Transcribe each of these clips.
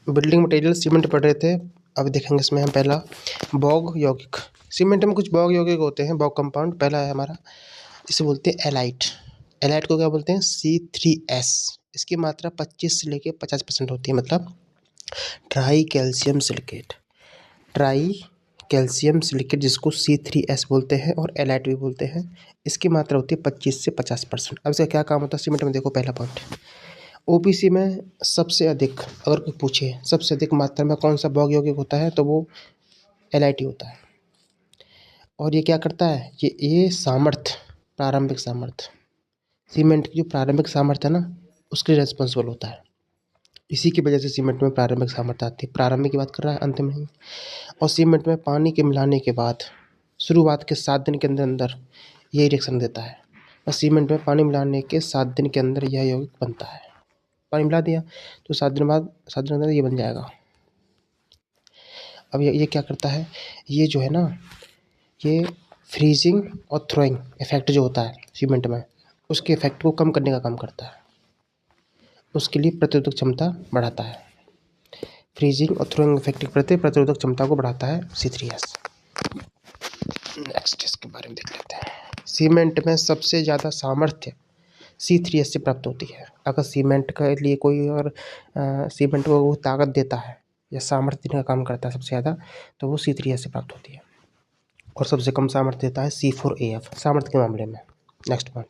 Building material cement पढ़ रहे थे। अब देखेंगे इसमें हम पहला बॉग यौगिक। सीमेंट में कुछ बॉग यौगिक होते हैं, बॉग कंपाउंड। पहला है हमारा, इसे बोलते हैं एलाइट। एलाइट को क्या बोलते हैं? C3S। इसकी मात्रा 25 से लेके 50% होती है, मतलब try calcium silicate. Try calcium silicate जिसको C3S बोलते हैं और एलाइट भी बोलते हैं, इसकी मात्रा होती है 25 से 50%। अब इसका क्या काम होता है सीमेंट में? देखो पहला पॉइंट, ओपीसी में सबसे अधिक, अगर कोई पूछे सबसे अधिक मात्रा में कौन सा बॉग यौगिक होता है, तो वो एलआईटी होता है। और ये क्या करता है? ये सामर्थ्य, प्रारंभिक सामर्थ्य, सीमेंट की जो प्रारंभिक सामर्थ्य है ना, उसके लिए रेस्पॉन्सिबल होता है। इसी की वजह से सीमेंट में प्रारंभिक सामर्थ्य आती है। प्रारंभिक की बात कर रहा है, अंत में नहीं। और सीमेंट में पानी के मिलाने के बाद शुरुआत के 7 दिन के अंदर अंदर ये रिएक्शन देता है। और सीमेंट में पानी मिलाने के 7 दिन के अंदर यह यौगिक बनता है। पानी मिला दिया तो 7 दिन बाद, 7 दिन के अंदर ये बन जाएगा। अब ये क्या करता है? ये जो है ना, ये फ्रीजिंग और थ्रोइंग इफेक्ट जो होता है सीमेंट में, उसके इफेक्ट को कम करने का काम करता है। उसके लिए प्रतिरोधक क्षमता बढ़ाता है। फ्रीजिंग और थ्रोइंग इफेक्ट के प्रति प्रतिरोधक क्षमता को बढ़ाता है C3S। नेक्स्ट इसके बारे में देख लेते हैं। सीमेंट में सबसे ज़्यादा सामर्थ्य C3S से प्राप्त होती है। अगर सीमेंट के लिए कोई और सीमेंट को वो ताकत देता है या सामर्थ्य देने का काम करता है सबसे ज़्यादा, तो वो C3S से प्राप्त होती है। और सबसे कम सामर्थ्य देता है C4AF सामर्थ्य के मामले में। नेक्स्ट पॉइंट,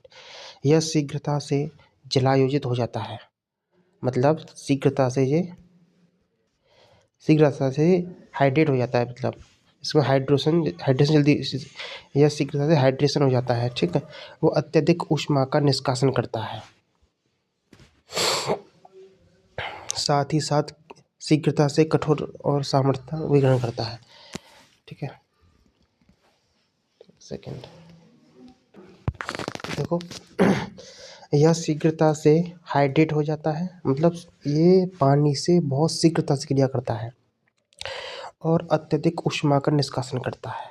यह शीघ्रता से जलायोजित हो जाता है। मतलब शीघ्रता से हाइड्रेट हो जाता है, मतलब इसमें हाइड्रेशन जल्दी, यह शीघ्रता से हाइड्रेशन हो जाता है। ठीक है। वो अत्यधिक ऊष्मा का निष्कासन करता है, साथ ही साथ शीघ्रता से कठोर और सामर्थ्य विघटन करता है। ठीक है। सेकंड देखो, यह शीघ्रता से हाइड्रेट हो जाता है, मतलब ये पानी से बहुत शीघ्रता से क्रिया करता है और अत्यधिक ऊष्मा का निष्कासन करता है।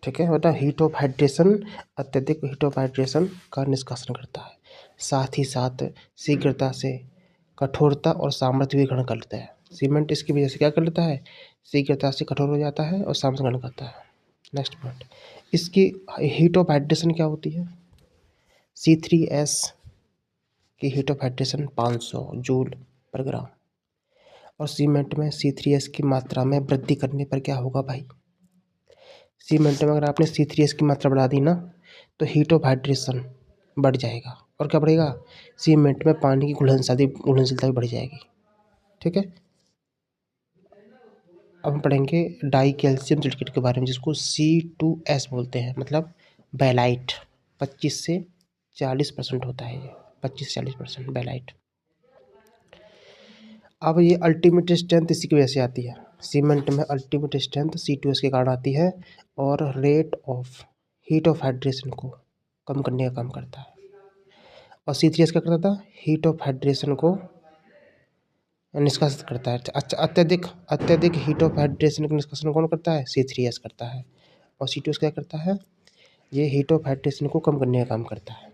ठीक है, मतलब हीट ऑफ हाइड्रेशन, अत्यधिक हीट ऑफ हाइड्रेशन का निष्कासन करता है। साथ ही साथ शीघ्रता से कठोरता और सामर्थ्य भी ग्रहण कर लेता है। सीमेंट इसकी वजह से क्या कर लेता है? शीघ्रता से कठोर हो जाता है और सामर्थ्य ग्रहण करता है। नेक्स्ट पॉइंट, इसकी हीट ऑफ हाइड्रेशन क्या होती है? C3S की हीट ऑफ हाइड्रेशन 500 जूल पर ग्राम। और सीमेंट में C3S की मात्रा में वृद्धि करने पर क्या होगा भाई? सीमेंट में अगर आपने C3S की मात्रा बढ़ा दी ना, तो हीट ऑफ हाइड्रेशन बढ़ जाएगा। और क्या बढ़ेगा? सीमेंट में पानी की घुलनशीलता भी बढ़ जाएगी। ठीक है। अब हम पढ़ेंगे डाई कैल्शियम सिलिकेट के बारे में, जिसको C2S बोलते हैं, मतलब बेलाइट। 25 से 40% होता है ये, 25 से 40% बेलाइट। अब ये अल्टीमेट स्ट्रेंथ इसी की वजह से आती है। सीमेंट में अल्टीमेट स्ट्रेंथ C2S के कारण आती है और rate of heat of hydration को कम करने का काम करता है। और C3S क्या करता था? हीट ऑफ हाइड्रेशन को निष्कासित करता है। अच्छा, अत्यधिक हीट ऑफ हाइड्रेशन का निष्कासन कौन करता है? C3S करता है। और C2S क्या करता है? ये हीट ऑफ हाइड्रेशन को कम करने का काम करता है।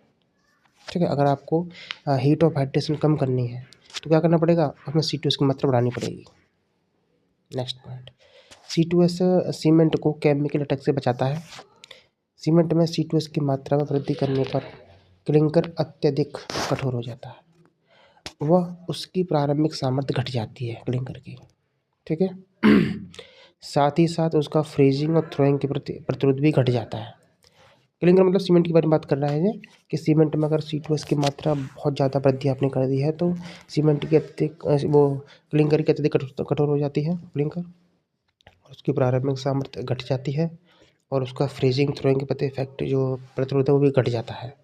ठीक है। अगर आपको हीट ऑफ हाइड्रेशन कम करनी है तो क्या करना पड़ेगा? हमें C2S की मात्रा बढ़ानी पड़ेगी। नेक्स्ट पॉइंट, C2S सीमेंट को केमिकल अटैक से बचाता है। सीमेंट में C2S की मात्रा में वृद्धि करने पर क्लिंकर अत्यधिक कठोर हो जाता है, वह उसकी प्रारंभिक सामर्थ्य घट जाती है क्लिंकर की। ठीक है। साथ ही साथ उसका फ्रीजिंग और थ्रोइंग के प्रति प्रतिरोध भी घट जाता है। क्लिंकर मतलब सीमेंट के बारे में बात कर रहा है कि सीमेंट में अगर C2S की मात्रा बहुत ज़्यादा वृद्धि आपने कर दी है, तो सीमेंट की अत्यधिक वो क्लिंकर की अत्यधिक कठोर हो जाती है क्लिंकर, उसकी प्रारंभिक सामर्थ्य घट जाती है और उसका फ्रीजिंग थ्रोइंग के प्रति इफेक्ट जो प्रतिरोध है वो भी घट जाता है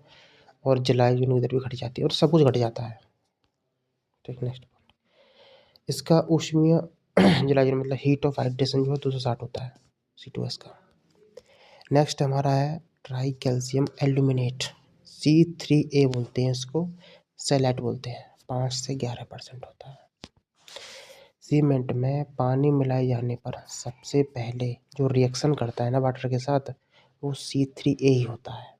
और जलाय जो उधर भी घट जाती है और सब कुछ घट जाता है। ठीक। नेक्स्ट, इसका ऊष्मीय जलाय मतलब हीट ऑफ हाइड्रेशन जो है 260 होता है C2S का। नेक्स्ट हमारा है ट्राई कैल्शियम एल्यूमिनेट, C3A बोलते हैं इसको, सेलेट बोलते हैं। 5 से 11% होता है। सीमेंट में पानी मिलाए जाने पर सबसे पहले जो रिएक्शन करता है ना वाटर के साथ, वो C3A ही होता है।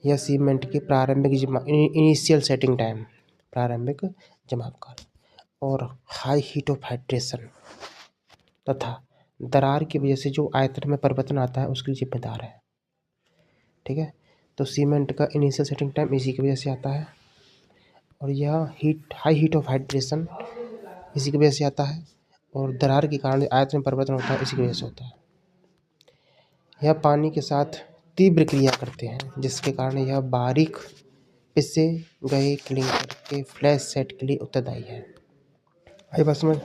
यह सीमेंट की प्रारंभिक इनिशियल सेटिंग टाइम, प्रारंभिक जमाव काल। और हाई हीट ऑफ हाइड्रेशन तथा दरार की वजह से जो आयतन में परिवर्तन आता है उसके लिए जिम्मेदार है। ठीक है, तो सीमेंट का इनिशियल सेटिंग टाइम इसी की वजह से आता है और यह हाई हीट ऑफ हाइड्रेशन इसी की वजह से आता है और दरार के कारण आयतन में परिवर्तन होता है इसी की वजह से होता है। यह पानी के साथ तीव्र क्रिया करते हैं जिसके कारण यह बारीक पिसे गए क्लिंकर के फ्लैश सेट के लिए उत्तरदायी है। आई बात समझ।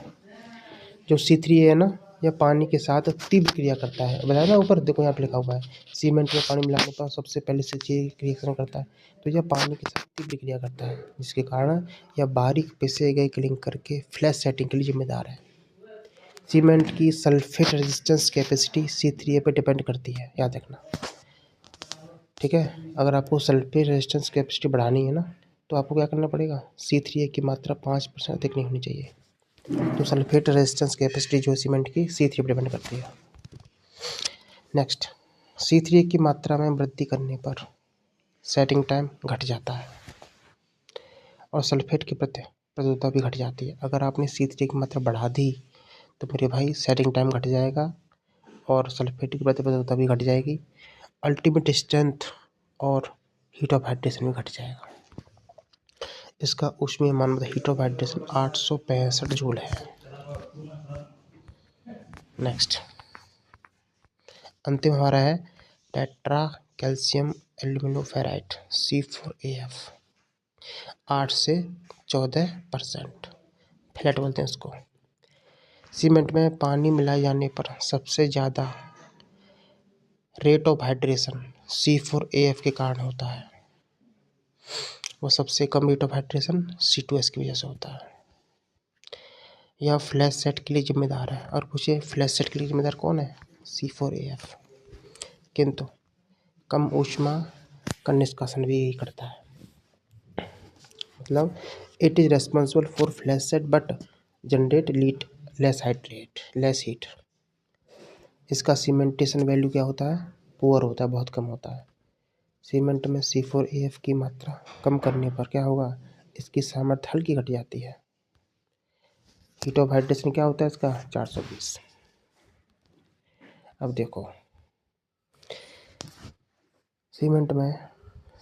जो C3 है ना, यह पानी के साथ तीव्र क्रिया करता है। बताया ना ऊपर, देखो यहाँ पे लिखा हुआ है सीमेंट में पानी मिलाने पर सबसे पहले C3 रिएक्शन करता है, तो यह पानी के साथ तीव्र क्रिया करता है जिसके कारण यह बारीक पिसे गए क्लिंकर के फ्लैश सेटिंग के लिए जिम्मेदार है। सीमेंट की सल्फेट रेजिस्टेंस कैपेसिटी C3A पर डिपेंड करती है, याद रखना। ठीक है, अगर आपको सल्फेट रेजिस्टेंस कैपेसिटी बढ़ानी है ना, तो आपको क्या करना पड़ेगा, C3A की मात्रा 5% अधिक नहीं होनी चाहिए। तो सल्फेट रेजिस्टेंस कैपेसिटी जो सीमेंट की C3 पर डिपेंड करती है। नेक्स्ट, C3A की मात्रा में वृद्धि करने पर सेटिंग टाइम घट जाता है और सल्फेट की प्रत्युता भी घट जाती है। अगर आपने C3A की मात्रा बढ़ा दी तो मेरे भाई सेटिंग टाइम घट जाएगा और सल्फेट की प्रत्युता भी घट जाएगी, अल्टीमेट स्ट्रेंथ और हीट ऑफ हाइड्रेशन भी घट जाएगा। इसका ऊष्मीय मान मतलब हीट ऑफ हाइड्रेशन 865 जूल है। नेक्स्ट, अंतिम हमारा है टेट्रा कैल्शियम एल्यूमिनोफेराइट C4AF 8 से 14%, फ्लैट बोलते हैं इसको। सीमेंट में पानी मिलाए जाने पर सबसे ज़्यादा रेट ऑफ हाइड्रेशन C4AF के कारण होता है, वो सबसे कम रेट ऑफ हाइड्रेशन C2S की वजह से होता है। यह फ्लैश सेट के लिए जिम्मेदार है और पूछिए फ्लैश सेट के लिए जिम्मेदार कौन है, C4AF, किंतु कम ऊष्मा का निष्कासन भी यही करता है। मतलब it is responsible for flash set but generate less heat. इसका सीमेंटेशन वैल्यू क्या होता है, पुअर होता है, बहुत कम होता है। सीमेंट में C4AF की मात्रा कम करने पर क्या होगा, इसकी सामर्थ्य हल्की घट जाती है। हीट ऑफ हाइड्रेशन क्या होता है इसका, 420। अब देखो सीमेंट में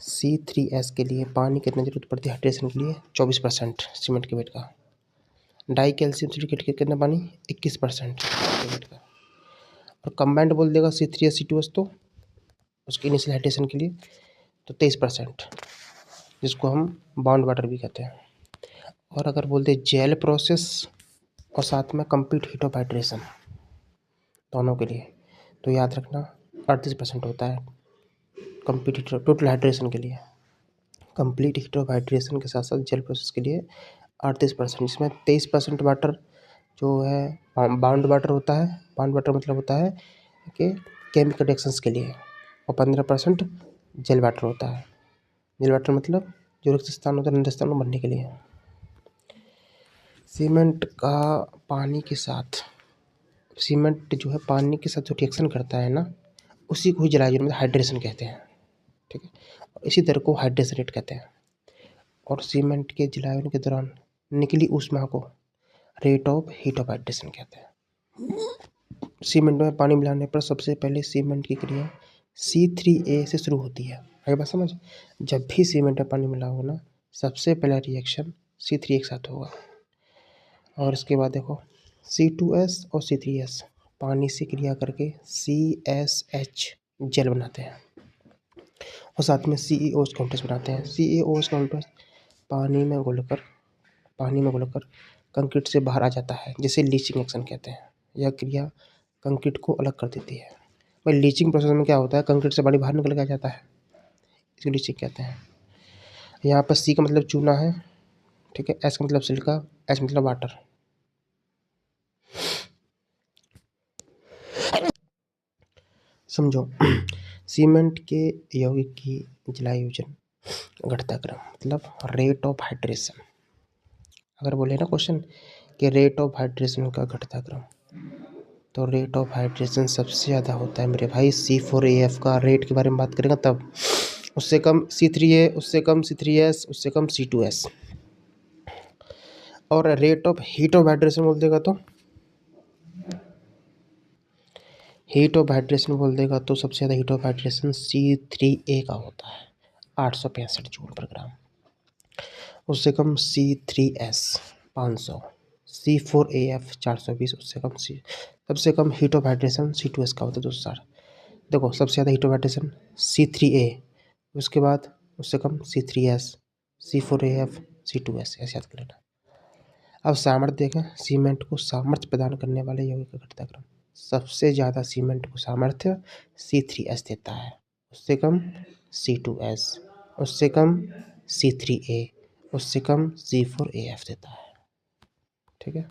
C3S के लिए पानी कितनी जरूरत पड़ती है हाइड्रेशन के लिए, 24% सीमेंट के वेट का। डाई कैल्शियम सिलिकेट के कितना पानी, 21% वेट का। और कंबाइंड बोल देगा C3S C2S तो उसके इनिशियल हाइड्रेशन के लिए तो 23%, जिसको हम बाउंड वाटर भी कहते हैं। और अगर बोलते जेल प्रोसेस और साथ में कंप्लीट हीट ऑफ हाइड्रेशन दोनों के लिए, तो याद रखना 38% होता है कंप्लीट हीट टोटल हाइड्रेशन के लिए। कंप्लीट हीट ऑफ हाइड्रेशन के साथ साथ जेल प्रोसेस के लिए 38%, जिसमें 23% वाटर जो है बाउंड वाटर होता है। बाउंड वाटर मतलब होता है कि केमिकल रिएक्शंस के लिए, और 15% जेल वाटर होता है। जेल वाटर मतलब जो रिक्त स्थान होता है रिक्त स्थान को भरने के लिए। सीमेंट जो है पानी के साथ जो रिएक्शन करता है ना, उसी को ही जलायु मतलब हाइड्रेशन कहते हैं। ठीक है, इसी तरह को हाइड्रेशन रेट कहते हैं। और सीमेंट के जलावन के दौरान निकली ऊष्मा को rate of heat of hydration कहते हैं। सीमेंट में पानी मिलाने पर सबसे पहले सीमेंट की क्रिया C3A से शुरू होती है। आगे बात समझ, जब भी सीमेंट में पानी मिला होगा ना, सबसे पहला रिएक्शन C3A के साथ होगा। और इसके बाद देखो C2S और C3S पानी से क्रिया करके CSH जेल बनाते हैं और साथ में CeOH कॉम्प्लेक्स बनाते हैं। CeOH कॉम्प्लेक्स पानी में घुलकर कंक्रीट से बाहर आ जाता है, जिसे लीचिंग एक्शन कहते हैं। यह क्रिया कंक्रीट को अलग कर देती है। भाई लीचिंग प्रोसेस में क्या होता है, कंक्रीट से पानी बाहर निकल के आ जाता है, इसको लीचिंग कहते हैं। यहाँ पर C का मतलब चूना है, ठीक है, S का मतलब सिलिका, H मतलब वाटर। समझो सीमेंट के यौगिक की जलायोजन घटता क्रम मतलब रेट ऑफ हाइड्रेशन। अगर बोले ना क्वेश्चन कि रेट ऑफ हाइड्रेशन का घटता क्रम, तो रेट ऑफ हाइड्रेशन सबसे ज़्यादा होता है मेरे भाई C4AF का। रेट के बारे में बात करेंगे तब, उससे कम C3A, उससे कम C3S, उससे कम C2S। और rate of heat of hydration बोल देगा तो सबसे ज़्यादा हीट ऑफ हाइड्रेशन C3A का होता है 865 जूल पर ग्राम। उससे कम C3S 500, C4AF 420, उससे कम सबसे कम हीट ऑफ हाइड्रेशन C2S का होता है 260। देखो सबसे ज़्यादा हीट ऑफ हाइड्रेशन C3A, उसके बाद उससे कम C3S, C4AF, C2S, ऐसे याद कर लेना। अब सामर्थ्य देखें, सीमेंट को सामर्थ्य प्रदान करने वाले यौगिक का घटनाक्रम। सबसे ज़्यादा सीमेंट को सामर्थ्य C3S देता है, उससे कम C2S, उससे कम C3A, उससे कम C4AF देता है। ठीक है।